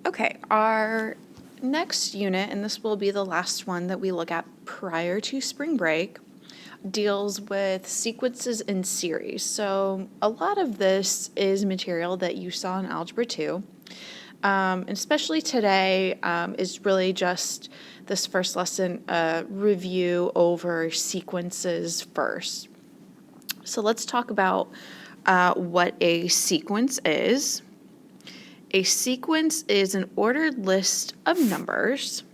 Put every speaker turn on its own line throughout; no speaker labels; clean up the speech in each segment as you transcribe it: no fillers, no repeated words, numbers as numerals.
Okay, our next unit, and this will be the last one that we look at prior to spring break, deals with sequences in series. So a lot of this is material that you saw in Algebra 2. Especially today is really just this first lesson review over sequences first. So let's talk about what a sequence is. A sequence is an ordered list of numbers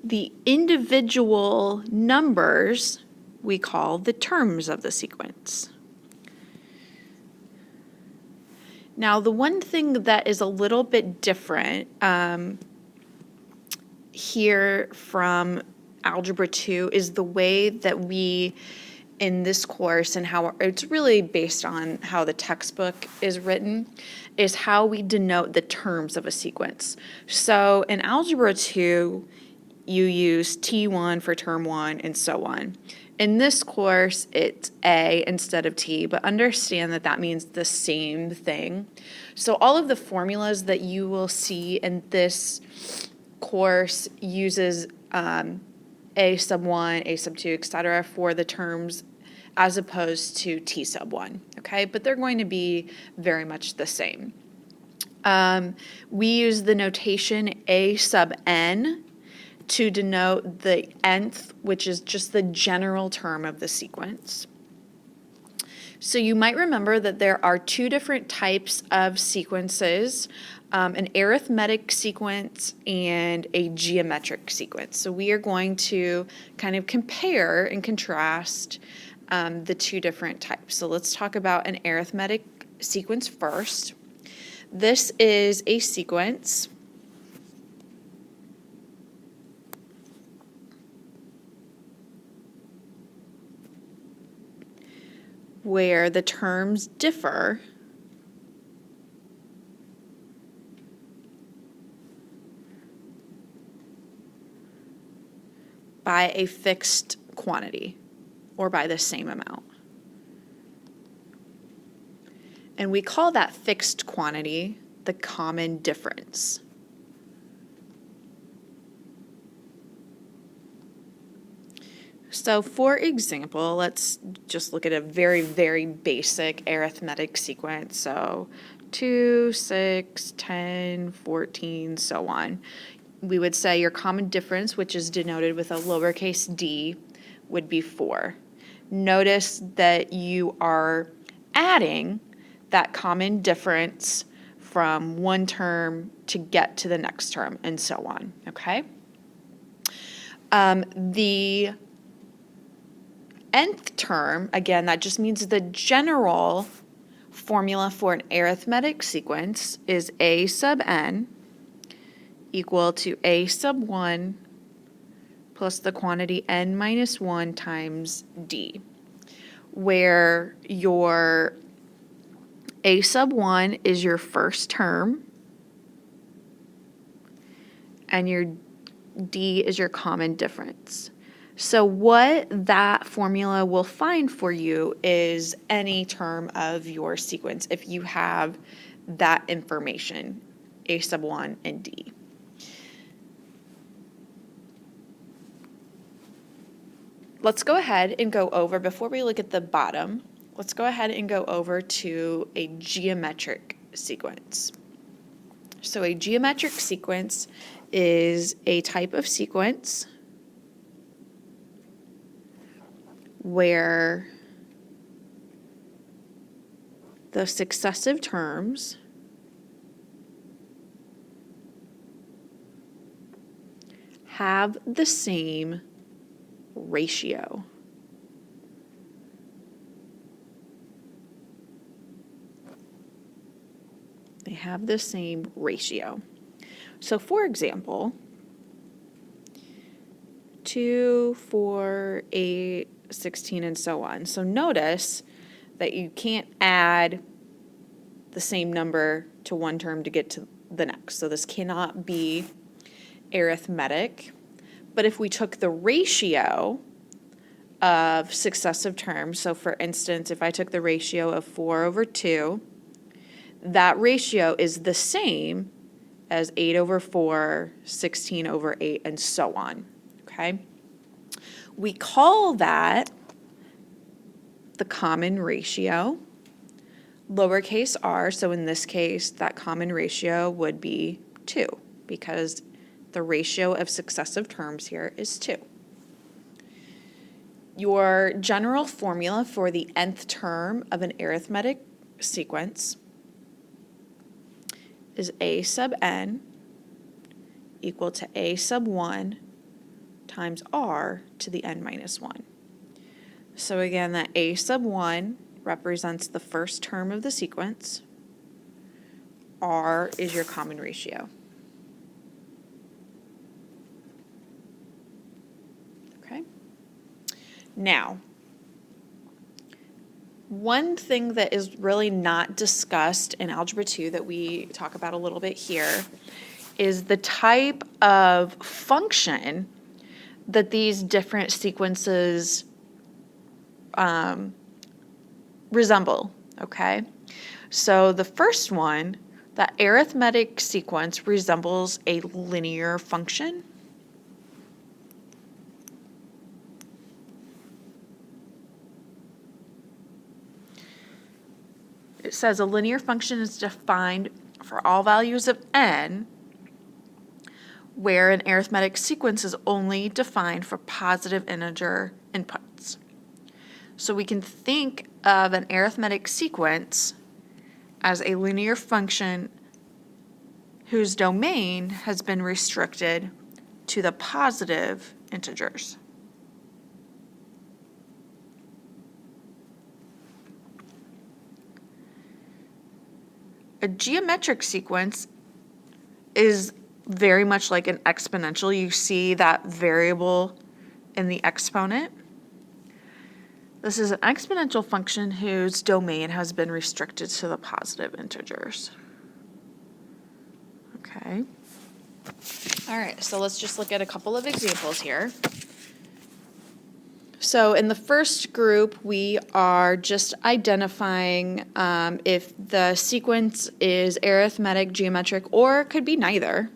the individual numbers we call the terms of the sequence. Now, the one thing that is a little bit different here from Algebra 2 is the way that we, in this course, and how it's really based on how the textbook is written, is how we denote the terms of a sequence. So in Algebra 2, you use T1 for term 1 and so on. In this course, it's A instead of T, but understand that that means the same thing. So all of the formulas that you will see in this course uses A sub 1, A sub 2, etc. for the terms as opposed to T sub 1, okay? But they're going to be very much the same. We use the notation A sub n to denote the nth, which is just the general term of the sequence. So you might remember that there are two different types of sequences, an arithmetic sequence and a geometric sequence. So we are going to kind of compare and contrast the two different types. So let's talk about an arithmetic sequence first. This is a sequence where the terms differ by a fixed quantity or by the same amount. And we call that fixed quantity the common difference. So for example, let's just look at a very, very basic arithmetic sequence. So 2, 6, 10, 14, so on. We would say your common difference, which is denoted with a lowercase d, would be 4. Notice that you are adding that common difference from one term to get to the next term, and so on, okay? The nth term, again, that just means the general formula for an arithmetic sequence is a sub n equal to a sub 1 plus the quantity n minus 1 times d, where your a sub 1 is your first term and your d is your common difference. So what that formula will find for you is any term of your sequence if you have that information, a sub 1 and d. Let's go ahead and go over, before we look at the bottom, let's go ahead and go over to a geometric sequence. So a geometric sequence is a type of sequence where the successive terms have the same ratio. They have the same ratio. So for example, 2, 4, 8, 16, and so on. So notice that you can't add the same number to one term to get to the next. So this cannot be arithmetic. But if we took the ratio of successive terms. So for instance, if I took the ratio of 4/2, that ratio is the same as 8/4, 16/8, and so on, okay? We call that the common ratio, lowercase r, so in this case, that common ratio would be 2, because the ratio of successive terms here is 2. Your general formula for the nth term of an arithmetic sequence is a sub n equal to a sub 1 times r to the n minus 1. So again, that a sub 1 represents the first term of the sequence. R is your common ratio. Okay? Now, one thing that is really not discussed in Algebra 2 that we talk about a little bit here is the type of function that these different sequences resemble, okay? So the first one, that arithmetic sequence resembles a linear function. It says a linear function is defined for all values of n, where an arithmetic sequence is only defined for positive integer inputs. So we can think of an arithmetic sequence as a linear function whose domain has been restricted to the positive integers. A geometric sequence is very much like an exponential. You see that variable in the exponent. This is an exponential function whose domain has been restricted to the positive integers. Okay. All right, so let's just look at a couple of examples here. So in the first group, we are just identifying if the sequence is arithmetic, geometric, or it could be neither.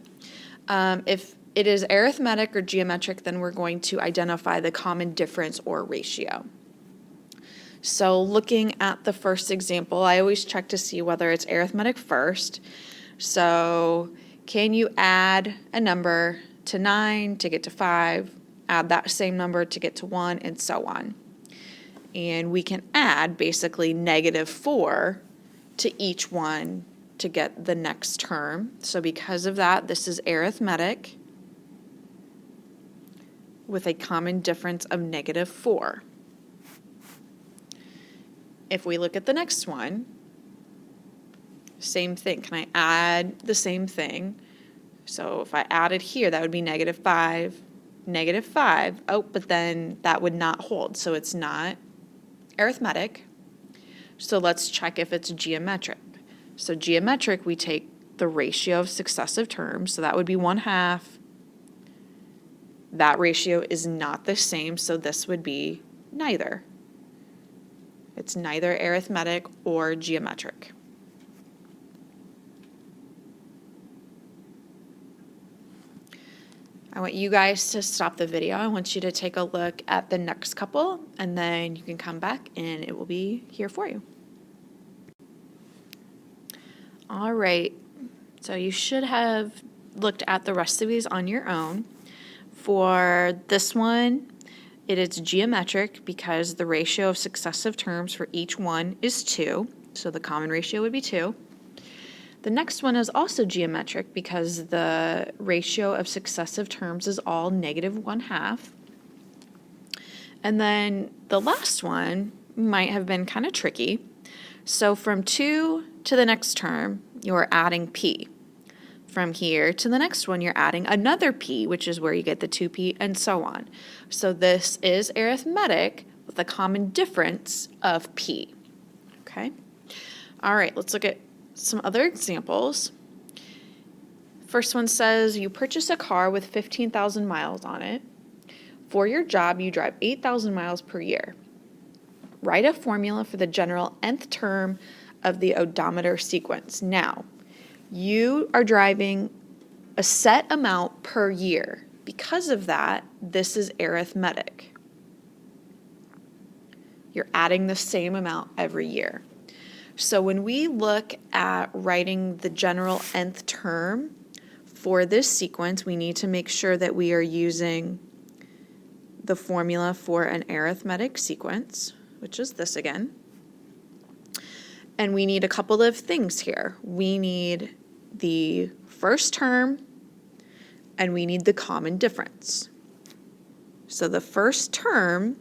If it is arithmetic or geometric, then we're going to identify the common difference or ratio. So looking at the first example, I always check to see whether it's arithmetic first. So can you add a number to 9 to get to 5, add that same number to get to 1, and so on. And we can add basically -4 to each one to get the next term. So because of that, this is arithmetic with a common difference of -4. If we look at the next one, same thing. Can I add the same thing? So if I added here, that would be -5, -5. Oh, but then that would not hold, so it's not arithmetic. So let's check if it's geometric. So geometric, we take the ratio of successive terms, so that would be 1/2. That ratio is not the same, so this would be neither. It's neither arithmetic or geometric. I want you guys to stop the video. I want you to take a look at the next couple, and then you can come back and it will be here for you. All right, so you should have looked at the rest of these on your own. For this one, it is geometric because the ratio of successive terms for each one is 2, so the common ratio would be 2. The next one is also geometric because the ratio of successive terms is all -1/2. And then the last one might have been kind of tricky. So from 2 to the next term, you're adding p. From here to the next one, you're adding another p, which is where you get the 2p, and so on. So this is arithmetic with a common difference of p. Okay? All right, let's look at some other examples. First one says you purchase a car with 15,000 miles on it. For your job, you drive 8,000 miles per year. Write a formula for the general nth term of the odometer sequence. Now, you are driving a set amount per year. Because of that, this is arithmetic. You're adding the same amount every year. So when we look at writing the general nth term for this sequence, we need to make sure that we are using the formula for an arithmetic sequence, which is this again. And we need a couple of things here. We need the first term and we need the common difference. So the first term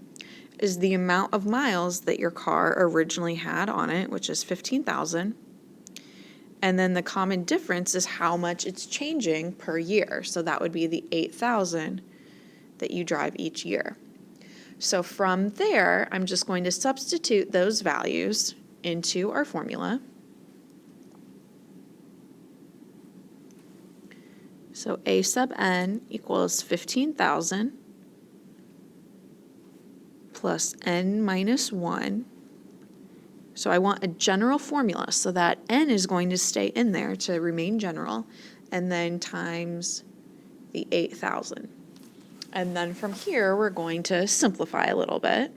is the amount of miles that your car originally had on it, which is 15,000. And then the common difference is how much it's changing per year. So that would be the 8,000 that you drive each year. So from there, I'm just going to substitute those values into our formula. So A sub n equals 15,000 plus n minus 1. So I want a general formula so that n is going to stay in there to remain general, and then times the 8,000. And then from here, we're going to simplify a little bit.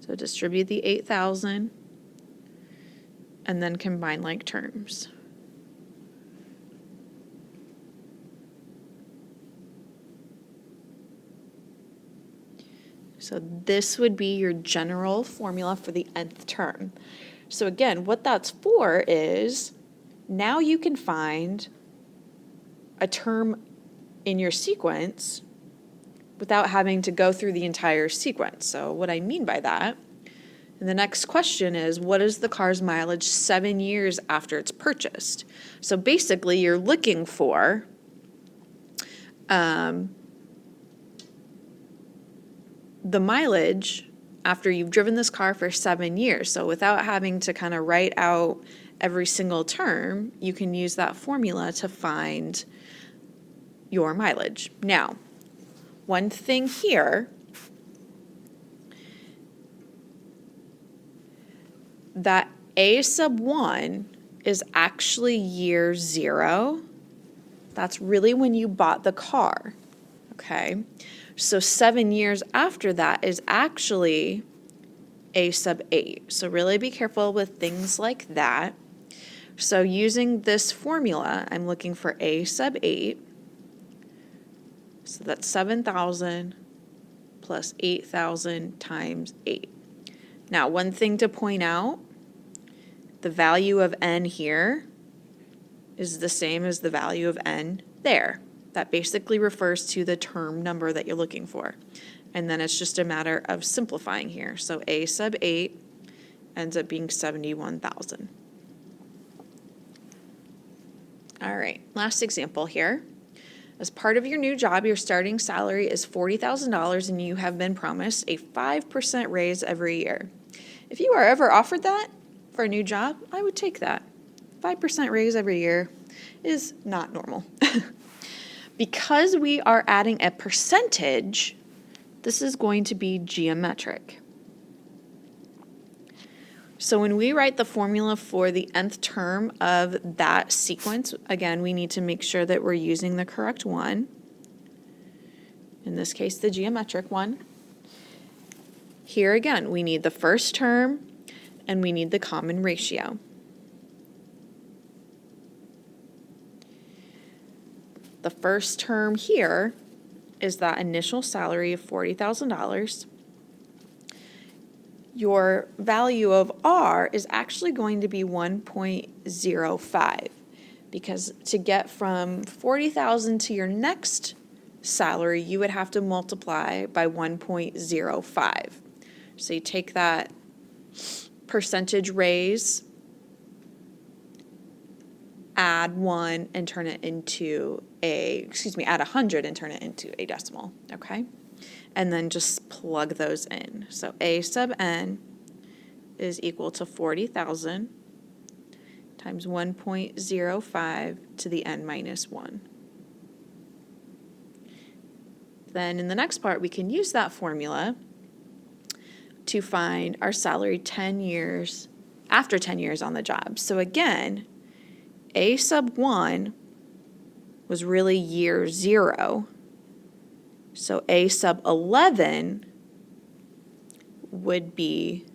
So distribute the 8,000 and then combine like terms. So this would be your general formula for the nth term. So again, what that's for is now you can find a term in your sequence without having to go through the entire sequence. So what I mean by that, and the next question is, what is the car's mileage 7 years after it's purchased? So basically you're looking for the mileage after you've driven this car for 7 years. So without having to kind of write out every single term, you can use that formula to find your mileage. Now, one thing here, that A sub 1 is actually year 0. That's really when you bought the car, okay? So 7 years after that is actually A sub 8. So really be careful with things like that. So using this formula, I'm looking for A sub 8. So that's 7,000 plus 8,000 times 8. Now, one thing to point out, the value of n here is the same as the value of n there. That basically refers to the term number that you're looking for. And then it's just a matter of simplifying here. So A sub 8 ends up being 71,000. All right, last example here. As part of your new job, your starting salary is $40,000 and you have been promised a 5% raise every year. If you are ever offered that for a new job, I would take that. 5% raise every year is not normal. Because we are adding a percentage, this is going to be geometric. So when we write the formula for the nth term of that sequence, again, we need to make sure that we're using the correct one. In this case, the geometric one. Here again, we need the first term and we need the common ratio. The first term here is that initial salary of $40,000. Your value of R is actually going to be 1.05 because to get from 40,000 to your next salary, you would have to multiply by 1.05. So you take that percentage raise, add 1 and turn it into add 100 and turn it into a decimal, okay? And then just plug those in. So A sub n is equal to 40,000 times 1.05 to the n minus 1. Then in the next part, we can use that formula to find our salary 10 years, after 10 years on the job. So again, A sub 1 was really year 0. So A sub 11 would be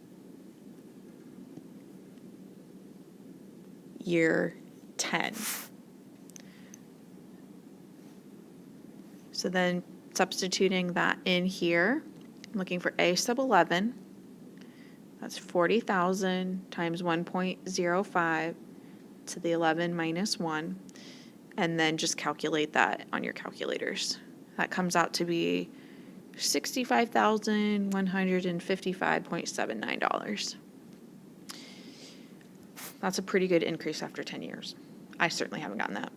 year 10. So then substituting that in here, I'm looking for A sub 11. That's 40,000 times 1.05 to the 11 minus 1. And then just calculate that on your calculators. That comes out to be $65,155.79. That's a pretty good increase after 10 years. I certainly haven't gotten that.